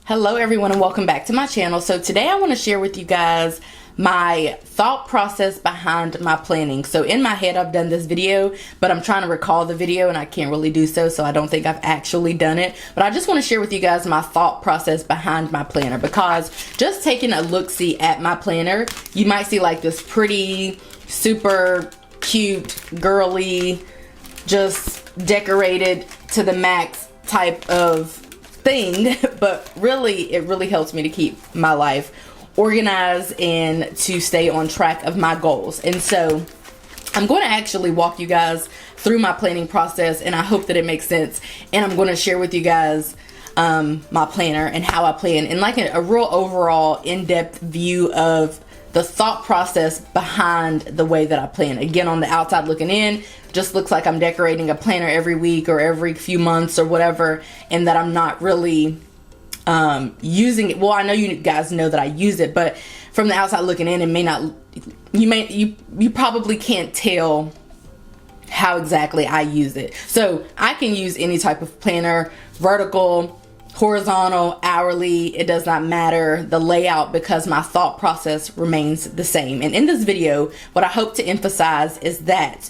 Hello everyone and welcome back to my channel. So today I want to share with you guys my thought process behind my planning. So in my head I've done this video, but I'm trying to recall the video and I can't really do so, I don't think I've actually done it. But I just want to share with you guys my thought process behind my planner, because just taking a look-see at my planner, you might see like this pretty, super cute, girly, just decorated to the max type of thing, but really it really helps me to keep my life organized and to stay on track of my goals. And so I'm going to actually walk you guys through my planning process, and I hope that it makes sense, and I'm going to share with you guys my planner and how I plan, and like a real overall in-depth view of the thought process behind the way that I plan. Again, on the outside looking in, just looks like I'm decorating a planner every week or every few months or whatever, and that I'm not really using it. Well, I know you guys know that I use it, but from the outside looking in, it may not, you probably can't tell how exactly I use it. So I can use any type of planner, vertical, horizontal, hourly, it does not matter the layout, because my thought process remains the same. And in this video, what I hope to emphasize is that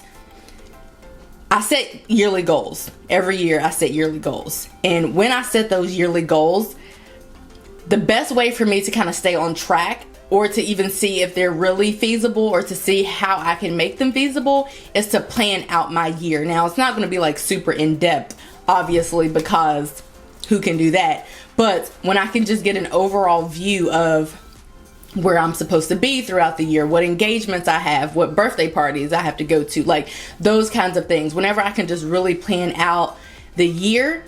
I set yearly goals. Every year I set yearly goals. And when I set those yearly goals, the best way for me to kind of stay on track, or to even see if they're really feasible, or to see how I can make them feasible, is to plan out my year. Now, it's not going to be like super in-depth, obviously, because who can do that? But when I can just get an overall view of where I'm supposed to be throughout the year, what engagements I have, what birthday parties I have to go to, like those kinds of things. Whenever I can just really plan out the year,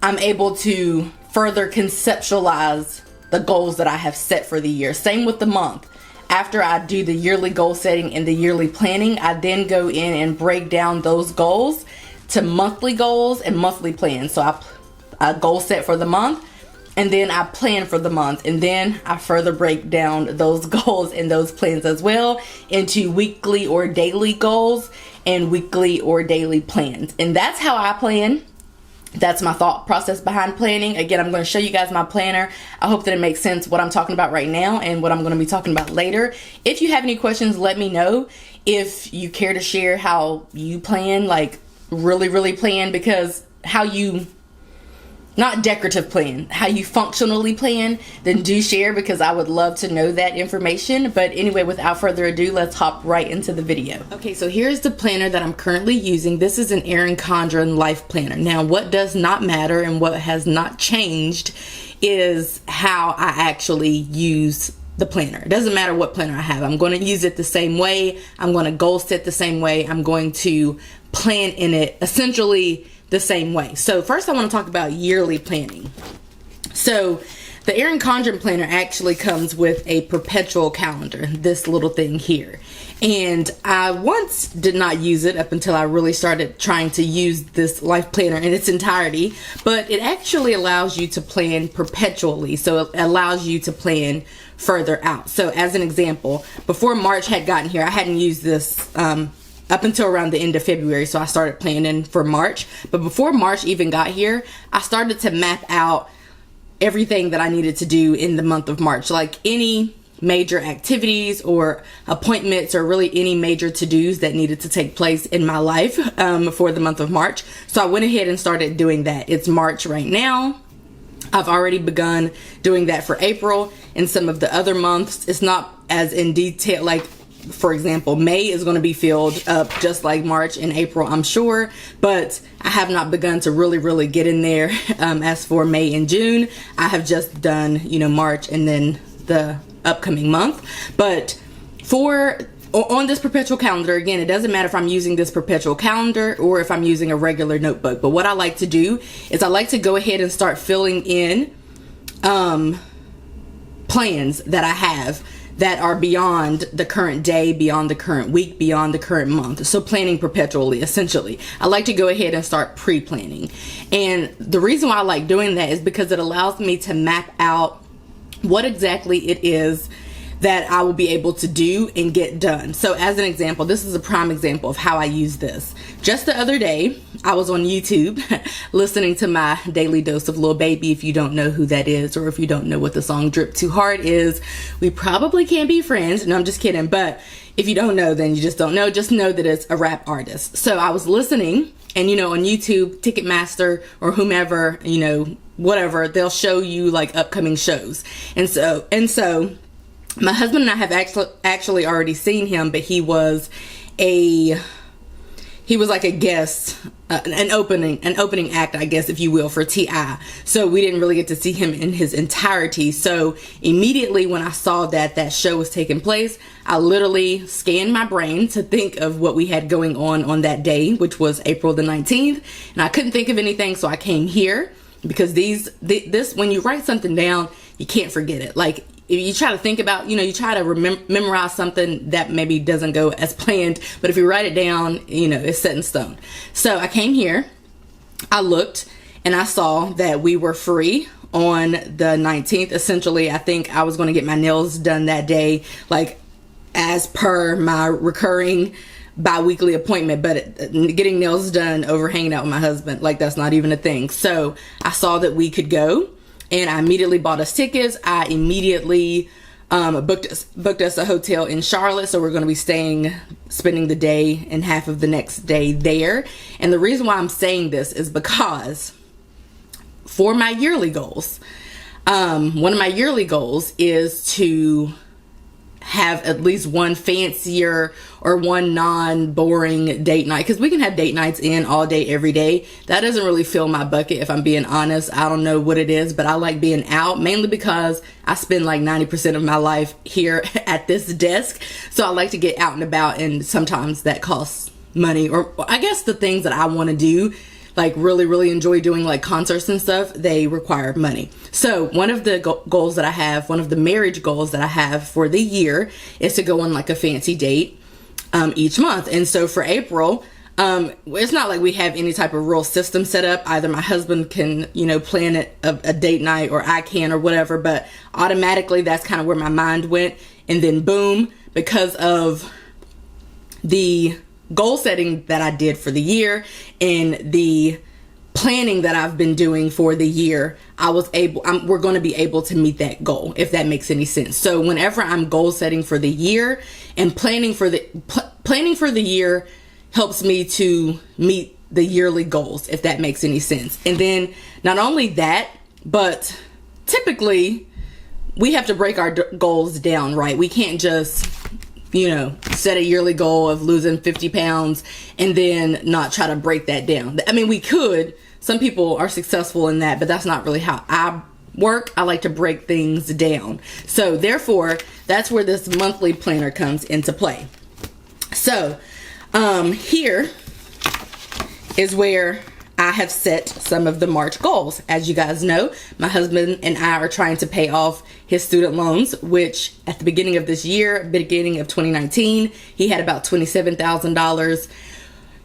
I'm able to further conceptualize the goals that I have set for the year. Same with the month. After I do the yearly goal setting and the yearly planning, I then go in and break down those goals to monthly goals and monthly plans. So I goal set for the month, and then I plan for the month, and then I further break down those goals and those plans as well into weekly or daily goals and weekly or daily plans. And that's how I plan. That's my thought process behind planning. Again, I'm going to show you guys my planner. I hope that it makes sense what I'm talking about right now and what I'm going to be talking about later. If you have any questions, let me know. If you care to share how you plan, like really plan, because how you, not decorative plan, how you functionally plan, then do share, because I would love to know that information. But anyway, without further ado, let's hop right into the video. Okay, so here's the planner that I'm currently using. This is an Erin Condren life planner. Now, what does not matter and what has not changed is how I actually use the planner. It doesn't matter what planner I have. I'm going to use it the same way. I'm going to goal set the same way. I'm going to plan in it essentially the same way. So first I want to talk about yearly planning. So the Erin Condren planner actually comes with a perpetual calendar, this little thing here. And I once did not use it up until I really started trying to use this life planner in its entirety, but it actually allows you to plan perpetually. So it allows you to plan further out. So as an example, before March had gotten here, I hadn't used this up until around the end of February, so I started planning for March. But before March even got here, I started to map out everything that I needed to do in the month of March, like any major activities or appointments, or really any major to-dos that needed to take place in my life for the month of March. So I went ahead and started doing that. It's March right now. I've already begun doing that for April, and some of the other months. It's not as in detail, like for example, May is going to be filled up just like March and April, I'm sure, but I have not begun to really get in there. As for May and June, I have just done, March and then the upcoming month. But on this perpetual calendar, again, it doesn't matter if I'm using this perpetual calendar or if I'm using a regular notebook. But what I like to do is I like to go ahead and start filling in plans that I have that are beyond the current day, beyond the current week, beyond the current month. So planning perpetually, essentially. I like to go ahead and start pre-planning. And the reason why I like doing that is because it allows me to map out what exactly it is that I will be able to do and get done. So as an example, this is a prime example of how I use this. Just the other day, I was on YouTube listening to my daily dose of Lil Baby. If you don't know who that is, or if you don't know what the song Drip Too Hard is, we probably can't be friends. No, I'm just kidding. But if you don't know, then you just don't know. Just know that it's a rap artist. So I was listening, and on YouTube, Ticketmaster or whomever, whatever, they'll show you like upcoming shows. And so my husband and I have actually already seen him, but he was like a guest, an opening act, I guess, if you will, for T.I. So we didn't really get to see him in his entirety. So immediately when I saw that show was taking place, I literally scanned my brain to think of what we had going on that day, which was April the 19th. And I couldn't think of anything, so I came here, because this when you write something down, you can't forget it. Like, if you try to think about, you try to memorize something that maybe doesn't go as planned, but if you write it down, it's set in stone. So I came here, I looked, and I saw that we were free on the 19th. Essentially, I think I was going to get my nails done that day, like as per my recurring bi-weekly appointment, but getting nails done over hanging out with my husband, like, that's not even a thing. So I saw that we could go, and I immediately bought us tickets. I immediately booked us a hotel in Charlotte. So we're going to be spending the day and half of the next day there. And the reason why I'm saying this is because for my yearly goals, one of my yearly goals is to have at least one fancier or one non-boring date night, because we can have date nights in all day every day. That doesn't really fill my bucket, if I'm being honest. I don't know what it is, but I like being out, mainly because I spend like 90% of my life here at this desk. So I like to get out and about, and sometimes that costs money, or I guess the things that I want to do, like really enjoy doing, like concerts and stuff, they require money. So one of the goals that I have, one of the marriage goals that I have for the year, is to go on like a fancy date each month. And so for April, it's not like we have any type of real system set up. Either my husband can, plan a date night, or I can, or whatever, but automatically that's kind of where my mind went. And then boom, because of the goal setting that I did for the year and the planning that I've been doing for the year, we're going to be able to meet that goal, if that makes any sense. So whenever I'm goal setting for the year and planning for the year helps me to meet the yearly goals, if that makes any sense. And then not only that, but typically we have to break our goals down, right? We can't just set a yearly goal of losing 50 pounds and then not try to break that down. I mean, we could. Some people are successful in that, but that's not really how I work. I like to break things down. So therefore, that's where this monthly planner comes into play. So here is where I have set some of the March goals. As you guys know, my husband and I are trying to pay off his student loans, which at the beginning of this year, beginning of 2019, he had about $27,000.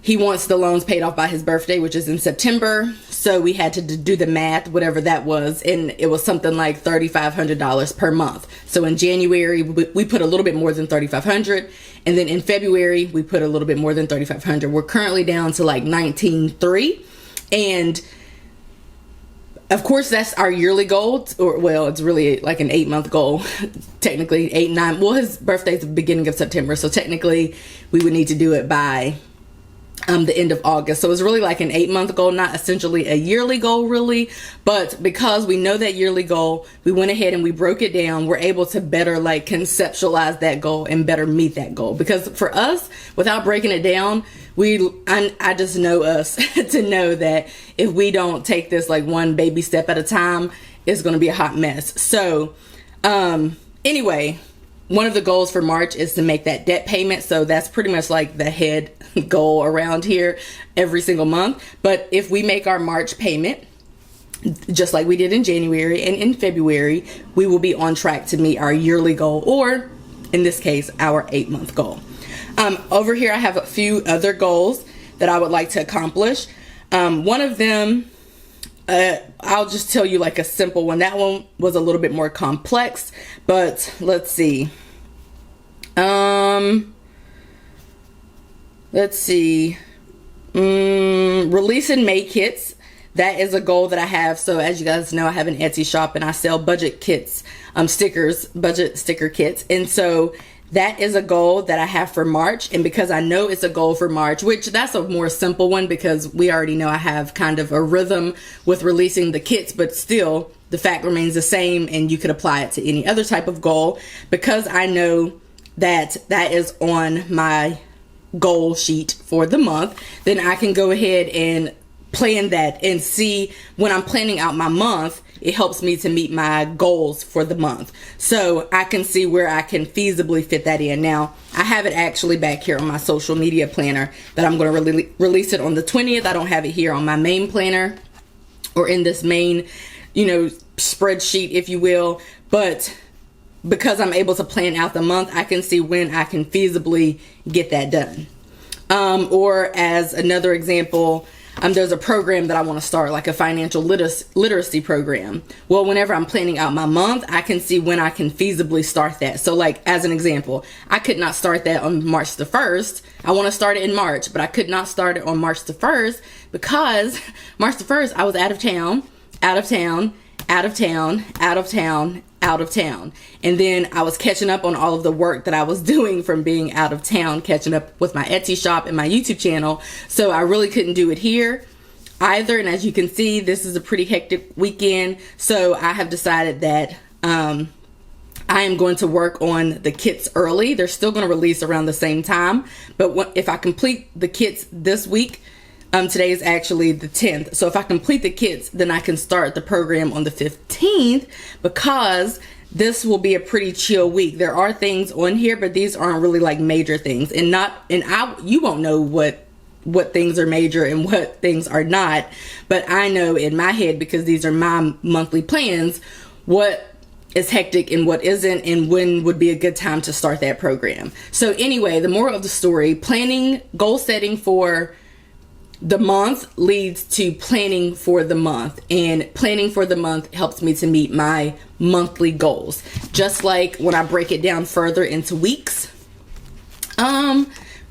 He wants the loans paid off by his birthday, which is in September. So we had to do the math, whatever that was, and it was something like $3,500 per month. So in January, we put a little bit more than $3,500, and then in February, we put a little bit more than $3,500. We're currently down to like $19,300. And of course, that's our yearly goal, it's really like an 8-month goal, technically 8, 9. Well, his birthday's the beginning of September, so technically we would need to do it by the end of August. So it's really like an 8-month goal, not essentially a yearly goal really, but because we know that yearly goal, we went ahead and we broke it down. We're able to better like conceptualize that goal and better meet that goal, because for us, without breaking it down, I just know us to know that if we don't take this like one baby step at a time, it's going to be a hot mess. So anyway, one of the goals for March is to make that debt payment. So that's pretty much like the head goal around here every single month. But if we make our March payment, just like we did in January and in February, we will be on track to meet our yearly goal, or in this case, our 8-month goal. Over here, I have a few other goals that I would like to accomplish. One of them, I'll just tell you like a simple one. That one was a little bit more complex, but let's see. Let's see. Release and make kits. That is a goal that I have. So as you guys know, I have an Etsy shop and I sell budget kits, stickers, budget sticker kits. And so that is a goal that I have for March. And because I know it's a goal for March, which that's a more simple one because we already know I have kind of a rhythm with releasing the kits, but still the fact remains the same and you could apply it to any other type of goal. Because I know that that is on my goal sheet for the month, then I can go ahead and plan that and see when I'm planning out my month, it helps me to meet my goals for the month. So I can see where I can feasibly fit that in. Now, I have it actually back here on my social media planner that I'm going to release it on the 20th. I don't have it here on my main planner or in this main, spreadsheet, if you will. But because I'm able to plan out the month, I can see when I can feasibly get that done. Or as another example, there's a program that I want to start, like a financial literacy program. Well, whenever I'm planning out my month, I can see when I can feasibly start that. So like, as an example, I could not start that on March the 1st. I want to start it in March, but I could not start it on March the 1st because March the 1st, I was out of town. And then I was catching up on all of the work that I was doing from being out of town, catching up with my Etsy shop and my YouTube channel. So I really couldn't do it here either. And as you can see, this is a pretty hectic weekend. So I have decided that I am going to work on the kits early. They're still going to release around the same time. But if I complete the kits this week, today is actually the 10th. So if I complete the kits, then I can start the program on the 15th because this will be a pretty chill week. There are things on here, but these aren't really like major things. You won't know what things are major and what things are not. But I know in my head, because these are my monthly plans, what is hectic and what isn't, and when would be a good time to start that program. So anyway, the moral of the story, planning, goal setting for the month leads to planning for the month, and planning for the month helps me to meet my monthly goals. Just like when I break it down further into weeks.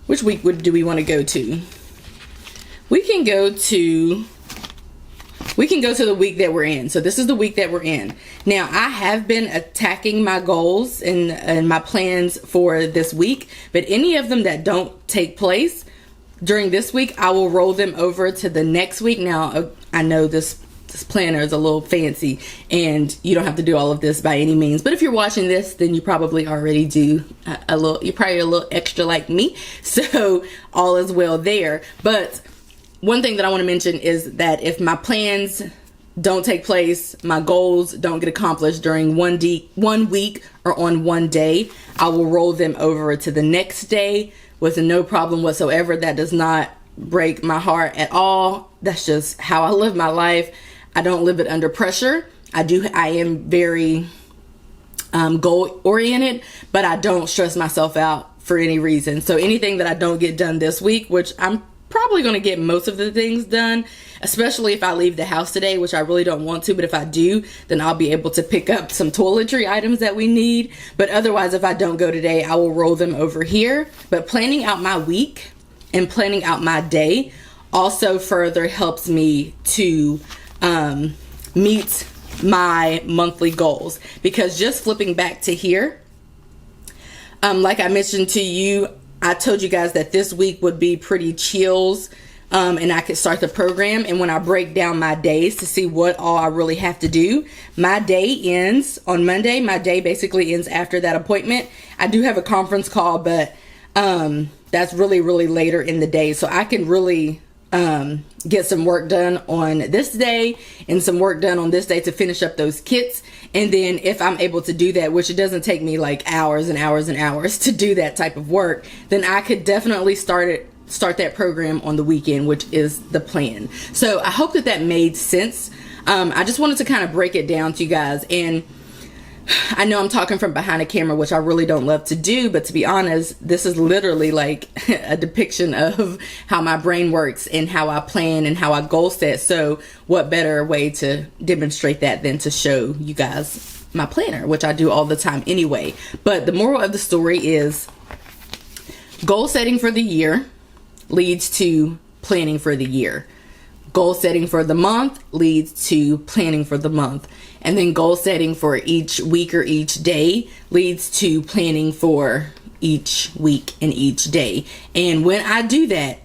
Which week do we want to go to? We can go to the week that we're in. So this is the week that we're in. Now, I have been attacking my goals and my plans for this week, but any of them that don't take place during this week, I will roll them over to the next week. Now, I know this planner is a little fancy and you don't have to do all of this by any means, but if you're watching this, then you probably already do you're probably a little extra like me. So all is well there. But one thing that I want to mention is that if my plans don't take place, my goals don't get accomplished during one week or on one day, I will roll them over to the next day with no problem whatsoever. That does not break my heart at all. That's just how I live my life. I don't live it under pressure. I am very goal oriented, but I don't stress myself out for any reason. So anything that I don't get done this week, which I'm probably going to get most of the things done, especially if I leave the house today, which I really don't want to, but if I do, then I'll be able to pick up some toiletry items that we need. But otherwise, if I don't go today, I will roll them over here. But planning out my week and planning out my day also further helps me to meet my monthly goals. Because just flipping back to here, like I mentioned to you, I told you guys that this week would be pretty chills, and I could start the program. And when I break down my days to see what all I really have to do, my day ends on Monday. My day basically ends after that appointment. I do have a conference call, but that's really, really later in the day. So I can really get some work done on this day and some work done on this day to finish up those kits. And then if I'm able to do that, which it doesn't take me like hours and hours and hours to do that type of work, then I could definitely start that program on the weekend, which is the plan. So I hope that made sense. I just wanted to kind of break it down to you guys. And I know I'm talking from behind a camera, which I really don't love to do, but to be honest, this is literally like a depiction of how my brain works and how I plan and how I goal set. So what better way to demonstrate that than to show you guys my planner, which I do all the time anyway. But the moral of the story is goal setting for the year leads to planning for the year. Goal setting for the month leads to planning for the month. And then goal setting for each week or each day leads to planning for each week and each day. And when I do that,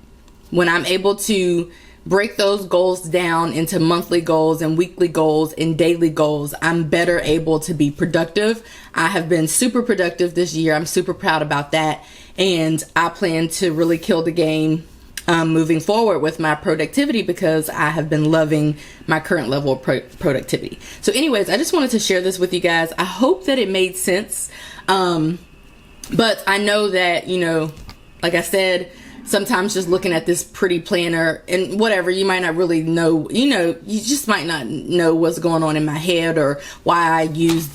when I'm able to break those goals down into monthly goals and weekly goals and daily goals, I'm better able to be productive. I have been super productive this year. I'm super proud about that. And I plan to really kill the game moving forward with my productivity, because I have been loving my current level of productivity. So anyways, I just wanted to share this with you guys. I hope that it made sense. But I know that, you know, like I said, sometimes just looking at this pretty planner and whatever, you might not really know, you know, you just might not know what's going on in my head or why I use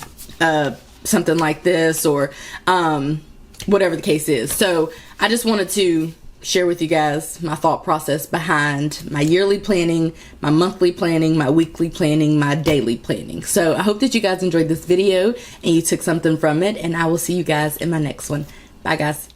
something like this or whatever the case is. So I just wanted to share with you guys my thought process behind my yearly planning, my monthly planning, my weekly planning, my daily planning. So I hope that you guys enjoyed this video and you took something from it, and I will see you guys in my next one. Bye guys.